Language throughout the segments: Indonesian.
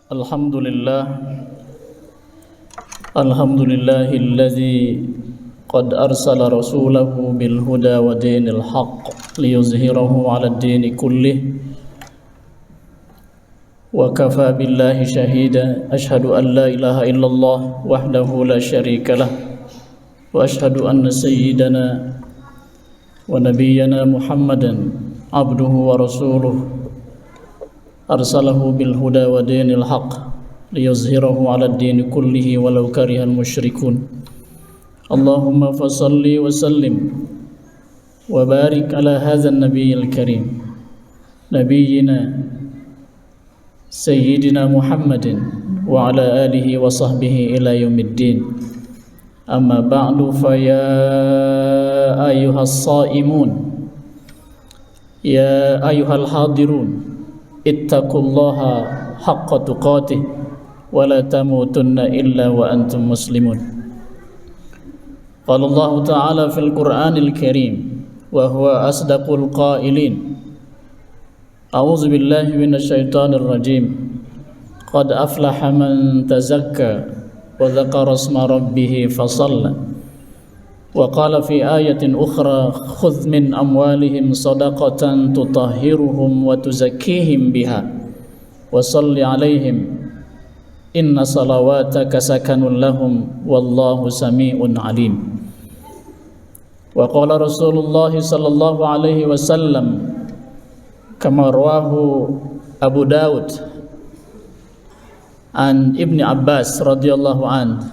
Alhamdulillah Alhamdulillahilladzi qad arsala rasulahu bil huda wa dinil haqq liyuzhirahu 'alad dini kullih wa kafa billahi shahida ashhadu an la ilaha illallah wahdahu la syarika lah wa ashhadu anna sayyidana wa nabiyyana Muhammadan abduhu wa rasuluhu arsalahu bil huda wa dinil haqq liyuzhirahu 'alad dini kullihi walau karihal musyrikun. Allahumma fassalli wa sallim wa barik ala hadzal nabiyil karim nabiyyina sayyidina Muhammadin wa ala alihi wa sahbihi ila yaumiddin. Amma ba'du, fa ya ayyuhas shaimun ya ayyuhal hadirun ittaqullaha haqqa tuqatih wa la tamutunna illa wa antum muslimun. Qala Allah Ta'ala fil Qur'anil Karim wa huwa asdaqul qailin. A'udzu billahi minasy syaithanir rajim. Qad aflaha man tazakka wa dzakara isma rabbih fasalla. Wa qala fi ayatin ukhra khudh min amwalihim sadaqatan tutahhiruhum wa tuzakkihim biha wa salli alaihim inna salawataka sakanun lahum wallahu sami'un alim. Wa qala Rasulullah sallallahu alaihi wasallam kama rawahu Abu Daud an Ibni Abbas radhiyallahu anhu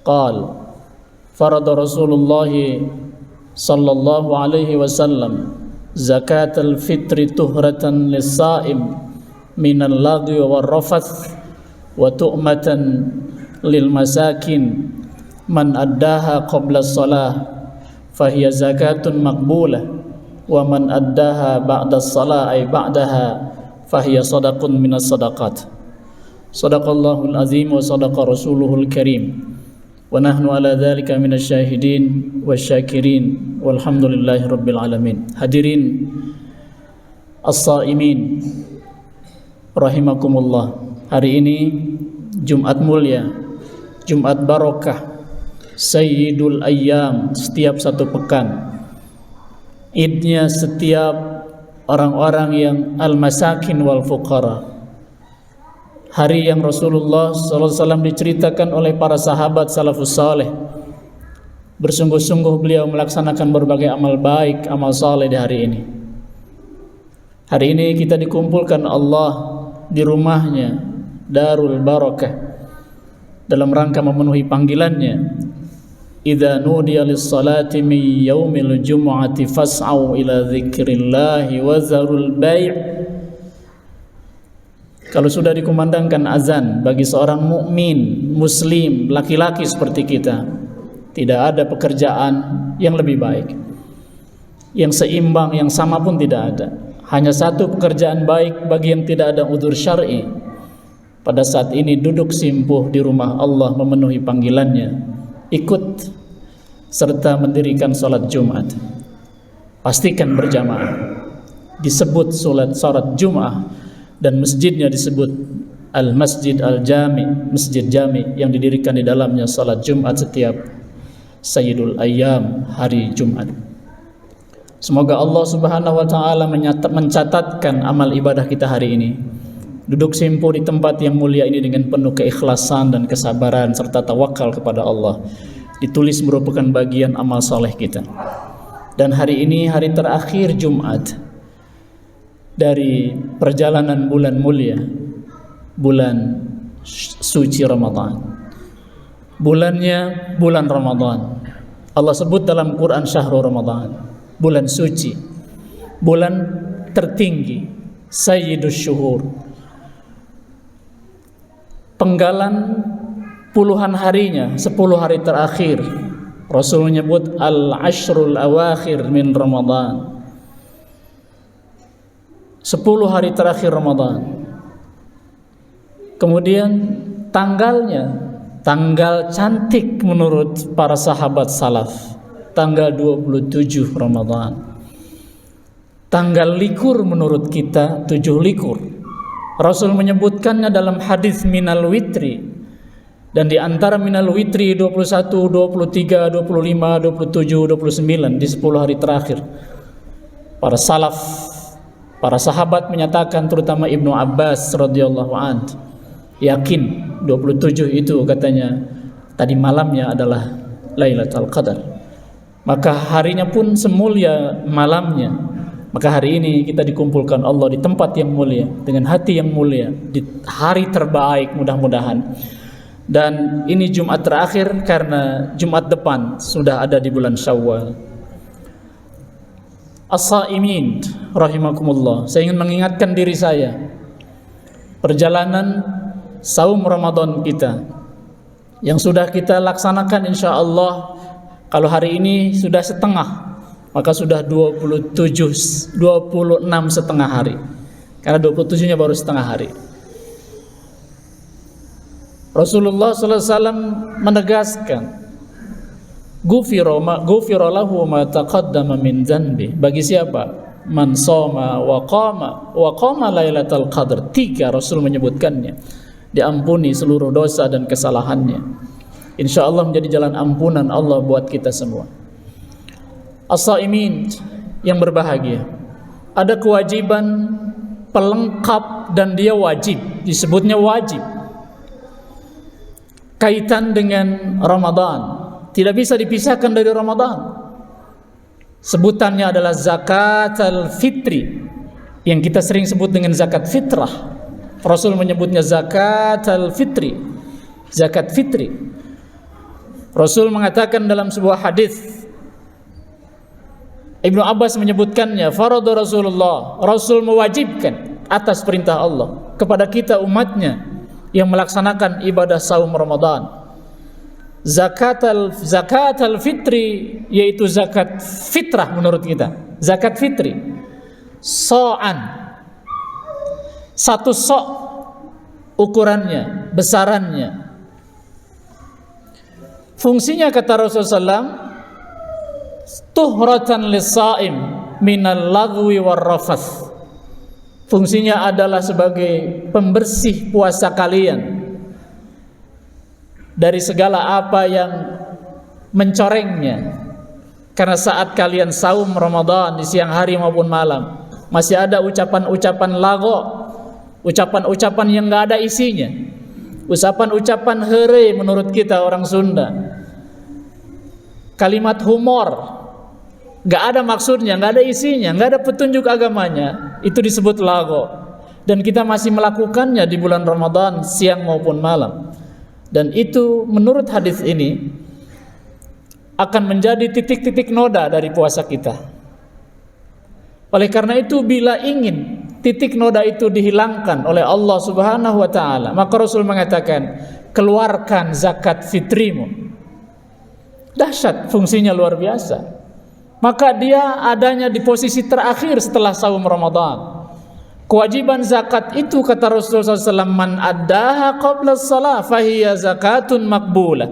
qala farada Rasulullah sallallahu alaihi wasallam zakatul fitri tuhratan lis-saim minal lagwi war rafath wa tu'matan lil masakin man addaha qabla as-salah fahiya zakatun maqbulah wa man addaha ba'da as-salah ay ba'daha fahiya sadaqun minas sadaqat. Sadaqallahul azim wa sadaqa rasuluhul karim. Wa nahnu ala dzalika minasy syahidin wasyakirin walhamdulillahi rabbil alamin. Hadirin as-shaimin rahimakumullah. Hari ini Jumat mulia, Jumat barokah, Sayyidul Ayyam, setiap satu pekan. Idnya setiap orang-orang yang al-masakin wal fuqara. Hari yang Rasulullah SAW diceritakan oleh para sahabat salafus saleh. Bersungguh-sungguh beliau melaksanakan berbagai amal baik, amal saleh di hari ini. Hari ini kita dikumpulkan Allah di rumahnya, Darul Barakah, dalam rangka memenuhi panggilannya. Idza nudiya lis-salati min yaumil jumu'ati fas'au ila dzikrillahi wa dzarul bai'. Kalau sudah dikumandangkan azan bagi seorang mukmin muslim laki-laki seperti kita, tidak ada pekerjaan yang lebih baik, yang seimbang, yang sama pun tidak ada. Hanya satu pekerjaan baik bagi yang tidak ada udzur syar'i. Pada saat ini duduk simpuh di rumah Allah memenuhi panggilannya, ikut serta mendirikan salat Jumat. Pastikan berjamaah. Disebut salat Jumat dan masjidnya disebut Al-Masjid Al-Jami, Masjid Jami yang didirikan di dalamnya salat Jumat setiap Sayyidul Ayyam, hari Jumat. Semoga Allah Subhanahu wa taala mencatatkan amal ibadah kita hari ini. Duduk simpuh di tempat yang mulia ini dengan penuh keikhlasan dan kesabaran serta tawakal kepada Allah, ditulis merupakan bagian amal soleh kita. Dan hari ini hari terakhir Jumat dari perjalanan bulan mulia, bulan suci Ramadan. Bulannya bulan Ramadan. Allah sebut dalam Quran syahrul Ramadan, bulan suci, bulan tertinggi, sayyidus syuhur. Penggalan puluhan harinya, 10 hari terakhir. Rasul menyebut al-ashrul awakhir min Ramadan, 10 hari terakhir Ramadan. Kemudian tanggalnya, tanggal cantik menurut para sahabat salaf, tanggal 27 Ramadan. Tanggal likur menurut kita 7 likur. Rasul menyebutkannya dalam hadis minal witri, dan di antara minal witri 21, 23, 25, 27, 29 di 10 hari terakhir. Para salaf, para sahabat menyatakan, terutama Ibnu Abbas radhiyallahu anhu, yakin 27 itu katanya tadi malamnya adalah Lailatul Qadar. Maka harinya pun semulia malamnya. Maka hari ini kita dikumpulkan Allah di tempat yang mulia, dengan hati yang mulia, di hari terbaik mudah-mudahan. Dan ini Jumat terakhir karena Jumat depan sudah ada di bulan Syawal. As-saimin rahimakumullah, saya ingin mengingatkan diri saya, perjalanan saum Ramadan kita yang sudah kita laksanakan insyaallah, kalau hari ini sudah setengah, maka sudah 26 setengah hari, karena 27-nya baru setengah hari. Rasulullah SAW menegaskan, Ghufira lahu ma taqaddama min dzanbi. Bagi siapa? Man shoma wa qama lailatul qadr. 3 Rasul menyebutkannya, diampuni seluruh dosa dan kesalahannya. Insyaallah menjadi jalan ampunan Allah buat kita semua. As-saimin yang berbahagia, ada kewajiban pelengkap dan dia wajib, disebutnya wajib, kaitan dengan Ramadan, tidak bisa dipisahkan dari Ramadan. Sebutannya adalah zakat al-fitri, yang kita sering sebut dengan zakat fitrah. Rasul menyebutnya zakat al-fitri, zakat fitri. Rasul mengatakan dalam sebuah hadis, Ibnu Abbas menyebutkannya, farada Rasulullah, Rasul mewajibkan atas perintah Allah kepada kita umatnya yang melaksanakan ibadah saum Ramadan, zakat al-fitri, yaitu zakat fitrah menurut kita, zakat fitri, so'an, 1 so' ukurannya, besarannya. Fungsinya kata Rasulullah, tuhratan lis-shaim minal lagwi war-rafath. Fungsinya adalah sebagai pembersih puasa kalian dari segala apa yang mencorengnya. Karena saat kalian saum Ramadan di siang hari maupun malam, masih ada ucapan-ucapan lago, ucapan-ucapan yang enggak ada isinya, ucapan-ucapan here menurut kita orang Sunda, kalimat humor, nggak ada maksudnya, nggak ada isinya, nggak ada petunjuk agamanya, itu disebut lago. Dan kita masih melakukannya di bulan Ramadan siang maupun malam. Dan itu menurut hadis ini akan menjadi titik-titik noda dari puasa kita. Oleh karena itu, bila ingin titik noda itu dihilangkan oleh Allah Subhanahu wa taala, maka Rasul mengatakan, keluarkan zakat fitrimu. Dahsyat, fungsinya luar biasa. Maka dia adanya di posisi terakhir setelah saum Ramadan. Kewajiban zakat itu kata Rasulullah SAW, man addaha qabla shalah fahiya zakatun makbulah.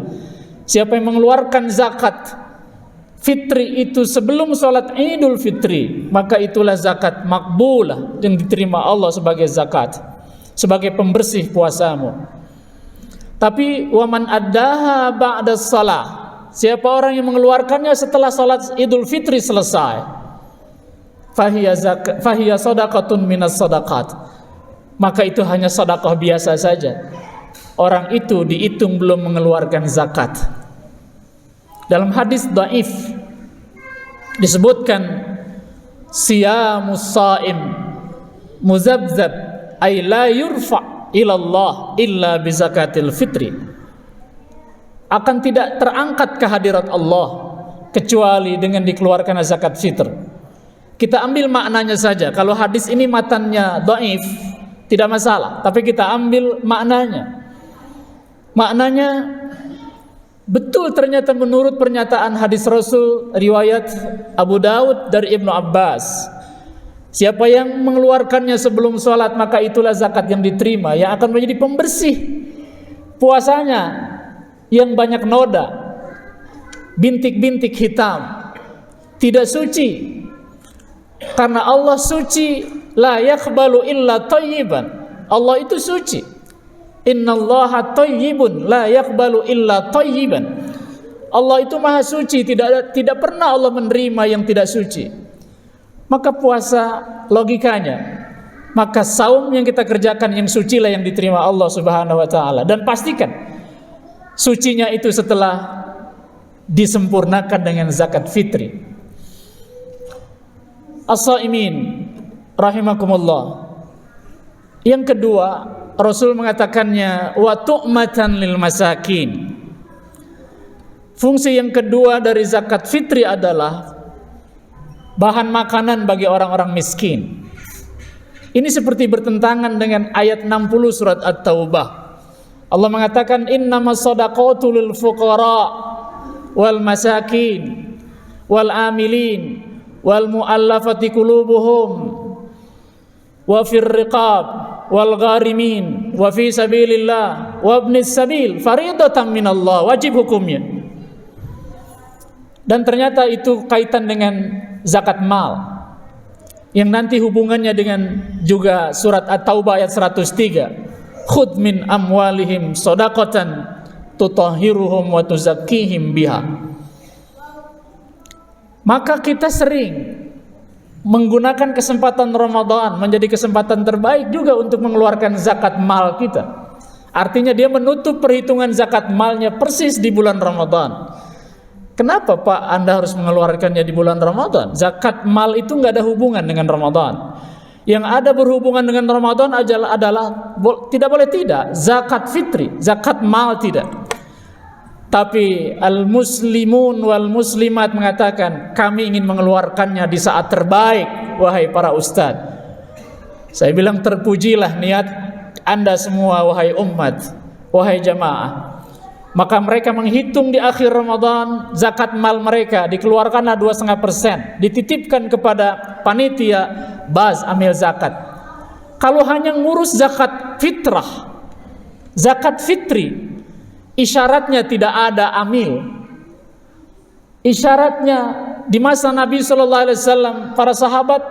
Siapa yang mengeluarkan zakat fitri itu sebelum sholat Idul Fitri, maka itulah zakat makbulah, yang diterima Allah sebagai zakat, sebagai pembersih puasamu. Tapi waman addaha ba'da shalah, siapa orang yang mengeluarkannya setelah salat Idul Fitri selesai, fahiya sadaqatun minas sadaqat, maka itu hanya sedekah biasa saja. Orang itu dihitung belum mengeluarkan zakat. Dalam hadis dhaif disebutkan, siyamus shaim muzabzab ay la yurfa ila Allah illa bi zakatil fitri, akan tidak terangkat ke hadirat Allah kecuali dengan dikeluarkan zakat fitr. Kita ambil maknanya saja. Kalau hadis ini matannya dhaif, tidak masalah, tapi kita ambil maknanya. Maknanya betul ternyata menurut pernyataan hadis Rasul riwayat Abu Daud dari Ibnu Abbas. Siapa yang mengeluarkannya sebelum sholat, maka itulah zakat yang diterima, yang akan menjadi pembersih puasanya yang banyak noda, bintik-bintik hitam, tidak suci. Karena Allah suci, la yaqbalu illa thayyiban. Allah itu suci. Innallaha thayyibun la yaqbalu illa thayyiban. Allah itu maha suci, tidak pernah Allah menerima yang tidak suci. Maka puasa logikanya, maka saum yang kita kerjakan yang sucilah yang diterima Allah Subhanahu wa taala. Dan pastikan sucinya itu setelah disempurnakan dengan zakat fitri. As-shaimin rahimakumullah. Yang kedua, Rasul mengatakannya wa tu'matan lil masakin. Fungsi yang kedua dari zakat fitri adalah bahan makanan bagi orang-orang miskin. Ini seperti bertentangan dengan ayat 60 surat At-Taubah. Allah mengatakan innamas shadaqatu lil fuqara wal masakin wal amilin wal muallafati qulubuhum wa fir riqab wal gharimin wa fi sabilillah wa ibnis sabil fariidatan minallah, wajib hukumnya. Dan ternyata itu kaitan dengan zakat mal yang nanti hubungannya dengan juga surat At-Taubah ayat 103. Khudh min amwalihim shadaqatan tutahhiruhum wa tuzakkihim biha. Maka kita sering menggunakan kesempatan Ramadan menjadi kesempatan terbaik juga untuk mengeluarkan zakat mal kita. Artinya dia menutup perhitungan zakat malnya persis di bulan Ramadan. Kenapa Pak Anda harus mengeluarkannya di bulan Ramadan? Zakat mal itu nggak ada hubungan dengan Ramadan. Yang ada berhubungan dengan Ramadan adalah tidak boleh tidak zakat fitri, zakat mal tidak. Tapi al-muslimun wal muslimat mengatakan kami ingin mengeluarkannya di saat terbaik, wahai para ustadz. Saya bilang terpujilah niat Anda semua, wahai umat, wahai jamaah. Maka mereka menghitung di akhir Ramadan zakat mal mereka dikeluarkanlah 2,5%, dititipkan kepada panitia baz amil zakat. Kalau hanya ngurus zakat fitrah, zakat fitri, isyaratnya tidak ada amil. Isyaratnya di masa Nabi sallallahu alaihi wasallam, para sahabat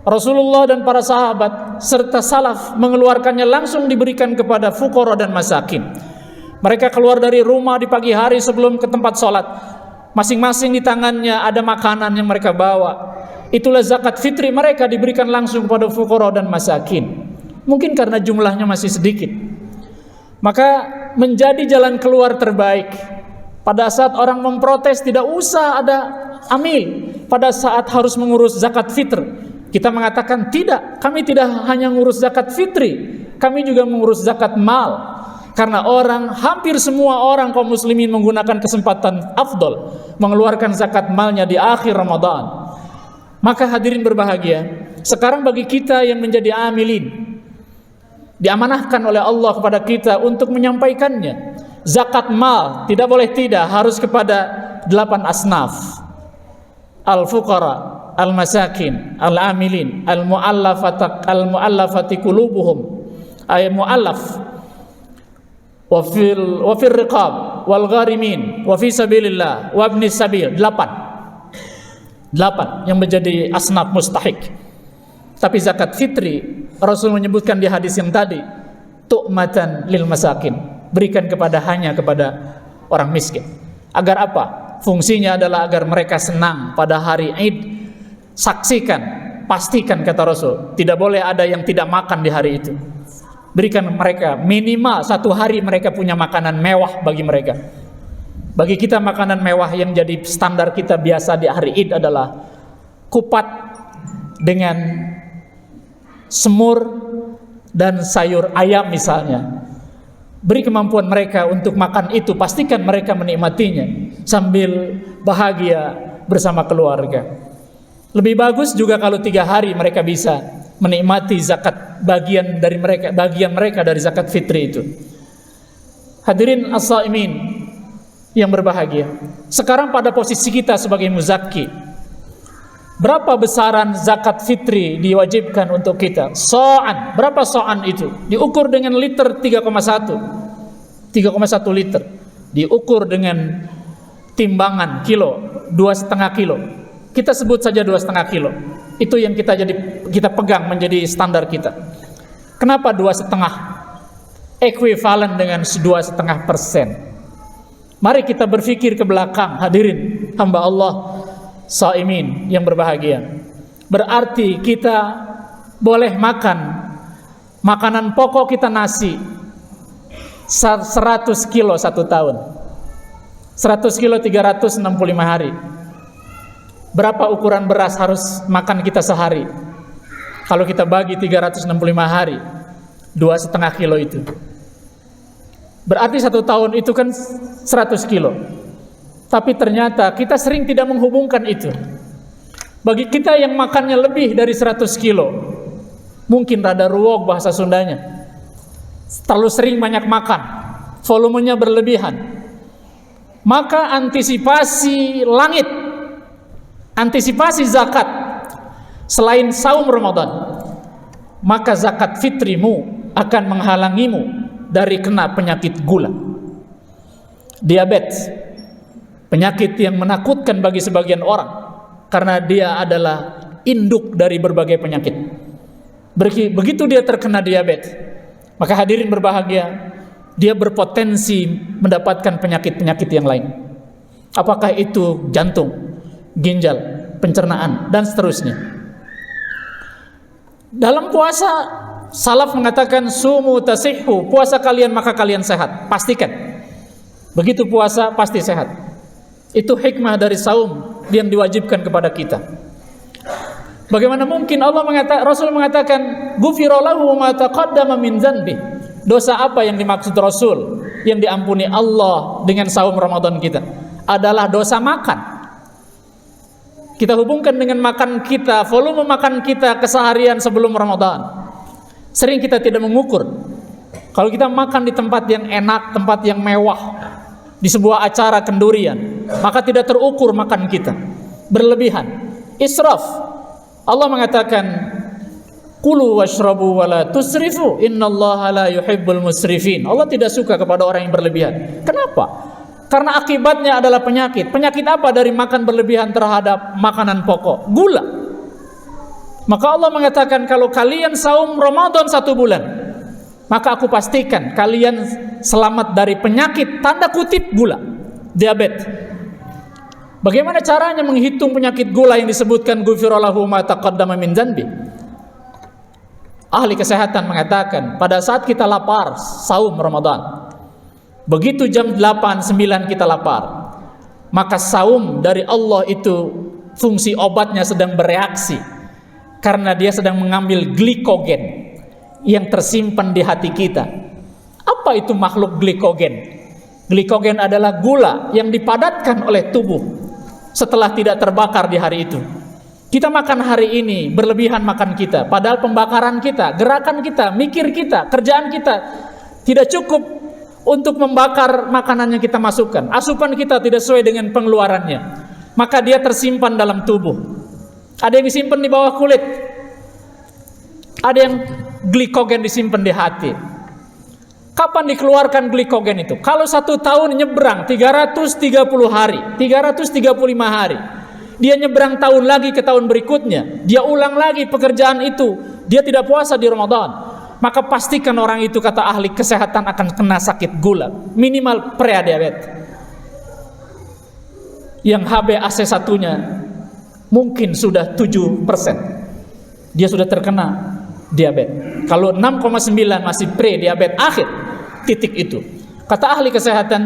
Rasulullah dan para sahabat serta salaf mengeluarkannya langsung diberikan kepada fuqara dan masakin. Mereka keluar dari rumah di pagi hari sebelum ke tempat sholat. Masing-masing di tangannya ada makanan yang mereka bawa. Itulah zakat fitri mereka diberikan langsung kepada fuqara dan masakin. Mungkin karena jumlahnya masih sedikit. Maka menjadi jalan keluar terbaik. Pada saat orang memprotes tidak usah ada amil. Pada saat harus mengurus zakat fitr, kita mengatakan tidak. Kami tidak hanya mengurus zakat fitri, kami juga mengurus zakat mal. Karena hampir semua orang kaum muslimin menggunakan kesempatan afdol mengeluarkan zakat malnya di akhir Ramadan. Maka hadirin berbahagia, sekarang bagi kita yang menjadi amilin, diamanahkan oleh Allah kepada kita untuk menyampaikannya. Zakat mal tidak boleh tidak, harus kepada 8 asnaf: al-fuqara, al-masakin, al-amilin, al-muallafati qulubuhum, ay muallaf, wa fil riqab wal gharimin wa fi sabilillah wa ibnis sabil. 8 yang menjadi asnaf mustahik. Tapi zakat fitri Rasul menyebutkan di hadis yang tadi, tu'matan lil masakin, berikan hanya kepada orang miskin. Agar apa? Fungsinya adalah agar mereka senang pada hari Id. Saksikan, pastikan kata Rasul, tidak boleh ada yang tidak makan di hari itu. Berikan mereka minimal 1 hari mereka punya makanan mewah bagi mereka. Bagi kita makanan mewah yang jadi standar kita biasa di hari Id adalah kupat dengan semur dan sayur ayam misalnya. Beri kemampuan mereka untuk makan itu, pastikan mereka menikmatinya sambil bahagia bersama keluarga. Lebih bagus juga kalau 3 hari mereka bisa menikmati zakat bagian mereka dari zakat fitri itu. Hadirin as-shaimin yang berbahagia, sekarang pada posisi kita sebagai muzakki, berapa besaran zakat fitri diwajibkan untuk kita? So'an, berapa so'an itu? Diukur dengan liter 3,1 liter. Diukur dengan timbangan kilo, 2,5 kilo. Kita sebut saja 2,5 kilo. Itu yang kita pegang menjadi standar kita. Kenapa 2,5? Ekuivalen dengan 2,5%. Mari kita berpikir ke belakang, hadirin hamba Allah shaimin yang berbahagia. Berarti kita boleh makan makanan pokok kita nasi 100 kilo 1 tahun. 100 kilo 365 hari. Berapa ukuran beras harus makan kita sehari? Kalau kita bagi 365 hari, 2,5 kilo itu. Berarti 1 tahun itu kan 100 kilo. Tapi ternyata kita sering tidak menghubungkan itu. Bagi kita yang makannya lebih dari 100 kilo, mungkin rada ruwog bahasa Sundanya, terlalu sering banyak makan, volumenya berlebihan, maka antisipasi langit, antisipasi zakat selain saum Ramadan, maka zakat fitrimu akan menghalangimu dari kena penyakit gula, diabetes, penyakit yang menakutkan bagi sebagian orang karena dia adalah induk dari berbagai penyakit. Begitu dia terkena diabetes, maka hadirin berbahagia, dia berpotensi mendapatkan penyakit-penyakit yang lain. Apakah itu jantung, ginjal, pencernaan, dan seterusnya. Dalam puasa, salaf mengatakan sumu tasihhu, puasa kalian maka kalian sehat. Pastikan. Begitu puasa pasti sehat. Itu hikmah dari saum yang diwajibkan kepada kita. Bagaimana mungkin Rasul mengatakan ghufira lahu ma taqaddama min dzanbi. Dosa apa yang dimaksud Rasul yang diampuni Allah dengan saum Ramadan kita? Adalah dosa makan. Kita hubungkan dengan makan kita, volume makan kita keseharian sebelum Ramadan. Sering kita tidak mengukur. Kalau kita makan di tempat yang enak, tempat yang mewah, di sebuah acara kendurian, maka tidak terukur makan kita, berlebihan, israf. Allah mengatakan, kulu washrabu wa la tusrifu, innallaha la yuhibbul musrifin. Allah tidak suka kepada orang yang berlebihan. Kenapa? Karena akibatnya adalah penyakit. Penyakit apa dari makan berlebihan terhadap makanan pokok? Gula. Maka Allah mengatakan, kalau kalian saum Ramadan 1 bulan, maka aku pastikan kalian selamat dari penyakit tanda kutip gula, diabetes. Bagaimana caranya menghitung penyakit gula yang disebutkan ghufira lahu ma taqaddama min dzanbi? Ahli kesehatan mengatakan, pada saat kita lapar saum Ramadan, begitu jam 8-9 kita lapar, maka saum dari Allah itu fungsi obatnya sedang bereaksi, karena dia sedang mengambil glikogen yang tersimpan di hati kita. Apa itu makhluk glikogen? Glikogen adalah gula yang dipadatkan oleh tubuh setelah tidak terbakar di hari itu. Kita makan hari ini, berlebihan makan kita, padahal pembakaran kita, gerakan kita, mikir kita, kerjaan kita tidak cukup untuk membakar makanan yang kita masukkan. Asupan kita tidak sesuai dengan pengeluarannya, maka dia tersimpan dalam tubuh. Ada yang disimpan di bawah kulit, ada yang glikogen disimpan di hati. Kapan dikeluarkan glikogen itu? Kalau 1 tahun nyebrang 330 hari, 335 hari, dia nyebrang tahun lagi ke tahun berikutnya, dia ulang lagi pekerjaan itu, dia tidak puasa di Ramadan, maka pastikan orang itu, kata ahli kesehatan, akan kena sakit gula, minimal prediabetes. Yang HbA1-nya mungkin sudah 7%, dia sudah terkena diabetes. Kalau 6,9 masih pre-diabetes akhir, titik itu. Kata ahli kesehatan,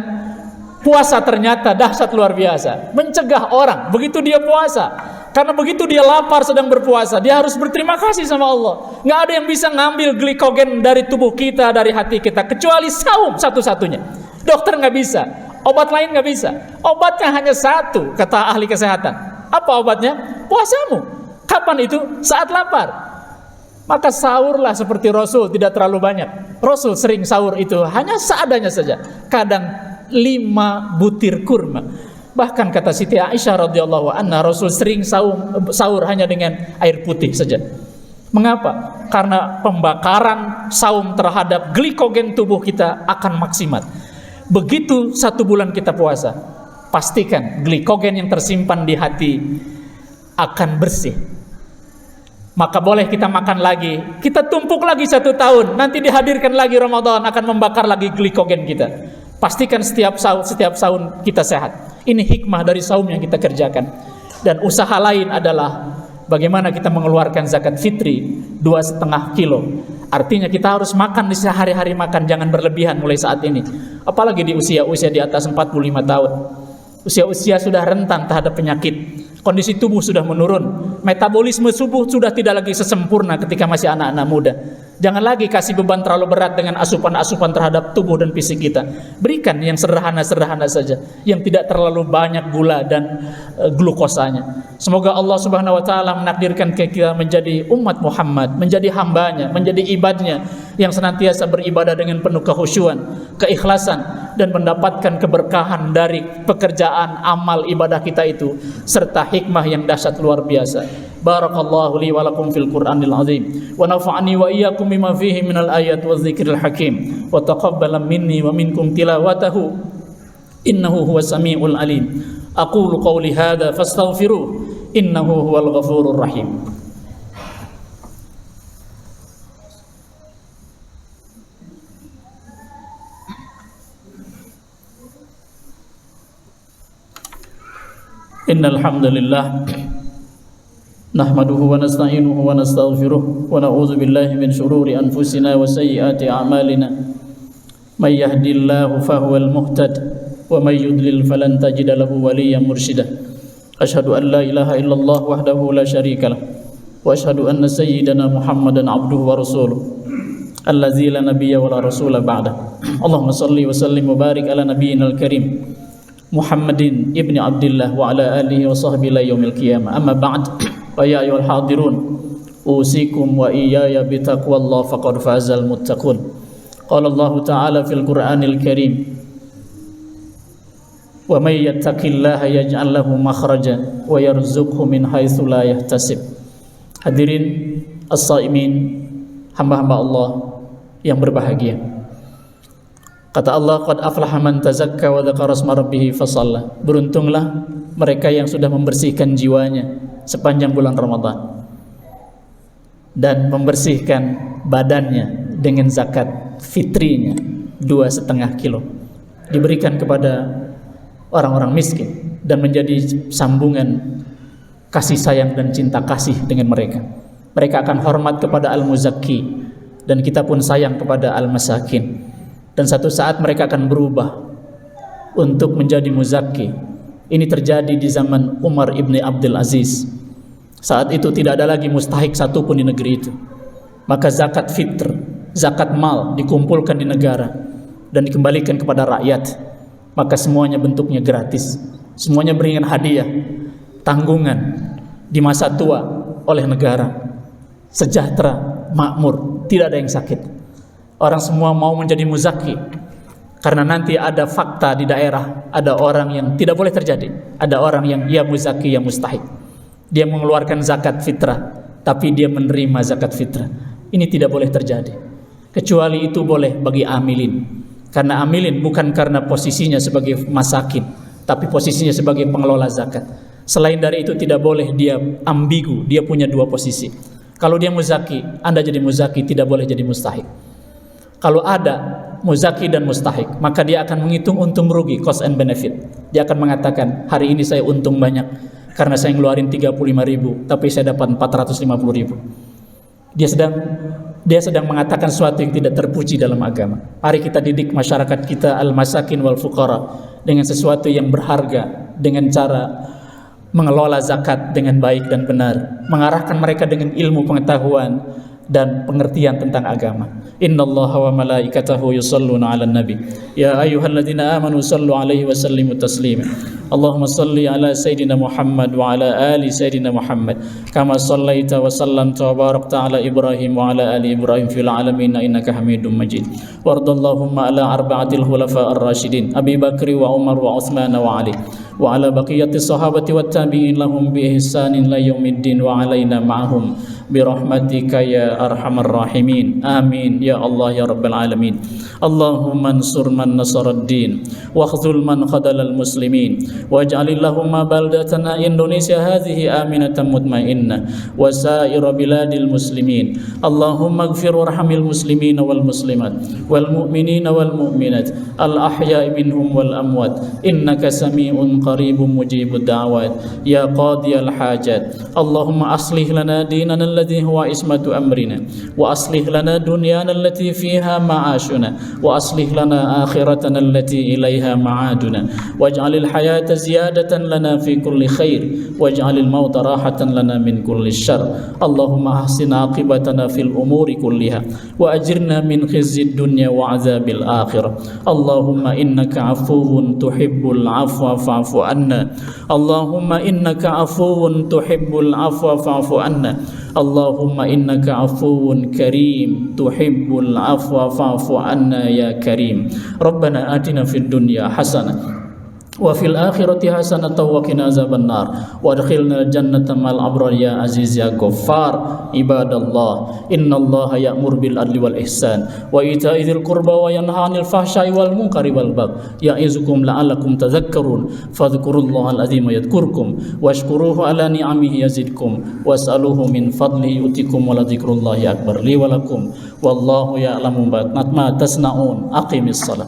puasa ternyata dahsyat luar biasa, mencegah orang begitu dia puasa. Karena begitu dia lapar sedang berpuasa, dia harus berterima kasih sama Allah. Nggak ada yang bisa ngambil glikogen dari tubuh kita, dari hati kita, kecuali saum satu-satunya. Dokter nggak bisa, obat lain nggak bisa. Obatnya hanya satu, kata ahli kesehatan. Apa obatnya? Puasamu. Kapan itu? Saat lapar. Maka sahurlah seperti Rasul, tidak terlalu banyak. Rasul sering sahur itu hanya seadanya saja. Kadang 5 butir kurma. Bahkan kata Siti Aisyah radhiyallahu anha, Rasul sering sahur hanya dengan air putih saja. Mengapa? Karena pembakaran saum terhadap glikogen tubuh kita akan maksimal. Begitu 1 bulan kita puasa, pastikan glikogen yang tersimpan di hati akan bersih. maka boleh kita makan lagi. Kita tumpuk lagi 1 tahun, nanti dihadirkan lagi Ramadan akan membakar lagi glikogen kita. Pastikan setiap sahur kita sehat. Ini hikmah dari saum yang kita kerjakan. Dan usaha lain adalah bagaimana kita mengeluarkan zakat fitri 2,5 kilo. Artinya kita harus makan di sehari-hari makan, jangan berlebihan mulai saat ini. Apalagi di usia di atas 45 tahun. Usia sudah rentan terhadap penyakit. Kondisi tubuh sudah menurun, metabolisme tubuh sudah tidak lagi sesempurna ketika masih anak-anak muda. Jangan lagi kasih beban terlalu berat dengan asupan-asupan terhadap tubuh dan fisik kita. Berikan yang sederhana-sederhana saja, yang tidak terlalu banyak gula dan glukosanya. Semoga Allah Subhanahu wa taala menakdirkan kita menjadi umat Muhammad, menjadi hambanya, menjadi ibadnya yang senantiasa beribadah dengan penuh kekhusyuan, keikhlasan, dan mendapatkan keberkahan dari pekerjaan amal ibadah kita itu serta hikmah yang dahsyat luar biasa. Barakallahu li wa lakum fil Qur'anil azim wa nafa'ani wa iyyakum bima fihi minal ayat wa dzikril hakim wa taqabbala minni wa minkum tilawatahu innahu huwas samiul alim. Aqulu qawli hadza fastaghfiruh innahu huwal ghafurur rahim. Innal hamdalillah nahmaduhu wa nasta'inuhu wa nastaghfiruh wa na'udzu billahi min shururi anfusina wa sayyiati a'malina may yahdihillahu fahuwal muhtad wa may yudlil falan tajida lahu waliyyan mursyida. Asyhadu an la ilaha illallah wahdahu la syarika lah wa asyhadu anna sayyidana Muhammadan abduhu wa rasuluh allazi la nabiyya wa la rasula ba'da. Allahumma shalli wa sallim wa barik ala nabiyyinal karim Muhammadin ibni Abdillah wa ala alihi wa sahbihi ila yaumil qiyamah. Amma ba'd. Wa ya ayyuhal hadirun usikum wa iyaya bitaqwallah faqad fazal muttaqun. Qala Allah ta'ala fil Qur'anil Karim wa may yattaqillaha yaj'al lahu makhraja wa yarzuqhu min haitsu la yahtasib. Hadirin as-shaimin, hamba-hamba Allah yang berbahagia. Kata Allah, qad aflaha man tazakka wa dzakara asma rabbih fasalla. Beruntunglah mereka yang sudah membersihkan jiwanya sepanjang bulan Ramadan dan membersihkan badannya dengan zakat fitrinya 2,5 kilo diberikan kepada orang-orang miskin dan menjadi sambungan kasih sayang dan cinta kasih dengan mereka. Mereka akan hormat kepada al-muzakki dan kita pun sayang kepada al-masakin. Dan satu saat mereka akan berubah untuk menjadi muzakki. Ini terjadi di zaman Umar ibn Abdul Aziz. Saat itu tidak ada lagi mustahik satupun di negeri itu. Maka zakat fitr, zakat mal dikumpulkan di negara dan dikembalikan kepada rakyat. Maka semuanya bentuknya gratis. Semuanya berikan hadiah, tanggungan di masa tua oleh negara. Sejahtera, makmur, tidak ada yang sakit. Orang semua mau menjadi muzaki karena nanti ada fakta di daerah, ada orang yang tidak boleh terjadi, ada orang yang ya muzaki ya mustahik, dia mengeluarkan zakat fitrah tapi dia menerima zakat fitrah. Ini tidak boleh terjadi, kecuali itu boleh bagi amilin, karena amilin bukan karena posisinya sebagai masakin tapi posisinya sebagai pengelola zakat. Selain dari itu tidak boleh dia ambigu, dia punya dua posisi. Kalau dia muzaki, Anda jadi muzaki, tidak boleh jadi mustahik. Kalau ada muzaki dan mustahik, maka dia akan menghitung untung rugi, cost and benefit. Dia akan mengatakan, hari ini saya untung banyak karena saya ngeluarin 35.000, tapi saya dapat 450.000. Dia sedang mengatakan sesuatu yang tidak terpuji dalam agama. Mari kita didik masyarakat kita al-masakin wal fuqara dengan sesuatu yang berharga, dengan cara mengelola zakat dengan baik dan benar, mengarahkan mereka dengan ilmu pengetahuan dan pengertian tentang agama. Innallaha wa malaikatahu yusholluna 'alan nabi ya ayyuhalladzina amanu shallu 'alaihi wa sallimu taslima. Allahumma shalli 'ala sayidina Muhammad wa 'ala ali sayidina Muhammad kama shallaita wa sallamta wa barakta 'ala Ibrahim wa 'ala ali Ibrahim fil 'alamin innaka Hamidum Majid. Wardallahumma 'ala arba'atil khulafa'ir rasyidin Abi Bakri wa Umar wa Utsman wa Ali wa 'ala baqiyati sahabati wat tabi'in lahum bi ihsanin la yaumiddin wa 'alaina ma'ahum birahmatika ya arhamar rahimin. Amin ya Allah ya rabbal alamin. Allahumma ansur man nasarad din wa khzul man khadalal muslimin waj'al Allahumma baldatana Indonesia hadhihi aminatan mutmainnah wa sa'ira biladil muslimin. Allahumma ighfir warhamil muslimina wal muslimat wal mu'minina wal mu'minat al ahya'i minhum wal amwat innaka sami'un qaribun mujibud da'wat ya qadiyal hajat. Allahumma aslih lana dinana alladhi huwa ismatu amrina wa aslih lana dunyana allati fiha ma'ashuna wa aslih lana akhiratana allati ilaiha ma'aduna waj'alil hayata ziyadatan lana fi kulli khair waj'alil mauta rahatan lana min kulli syarr. Allahumma ahsin aqibatana fil umuri kulliha wa ajirna min khizyid dunya wa azabil akhirah. Allahumma innaka afuwun tuhibbul afwa fa'fu anna. Allahumma innaka afuwun tuhibbul afwa fa'fu anna. Allahumma innaka afuwun karim tuhibbul afwa fa'fu anna ya karim. Rabbana atina fid dunya hasanah wa fil akhirati hasanatan wa qina azabannar wa adkhilna jannata mal abrar ya aziz ya ghaffar. Ibadallah, innallaha ya'mur bil adli wal ihsan wa ita'i dzil qurba wa yanha 'anil fahsya'i wal munkari wal baghi ya'izukum la'allakum tadhakkarun. Fadhkurullahal azima yadhkurkum washkuruhu ala ni'amihi yazidkum was'aluhu min fadlihi yu'tikum wa la dzikrullahi akbar li wa lakum wallahu ya'lamu ma tasna'un. Aqimis shalah.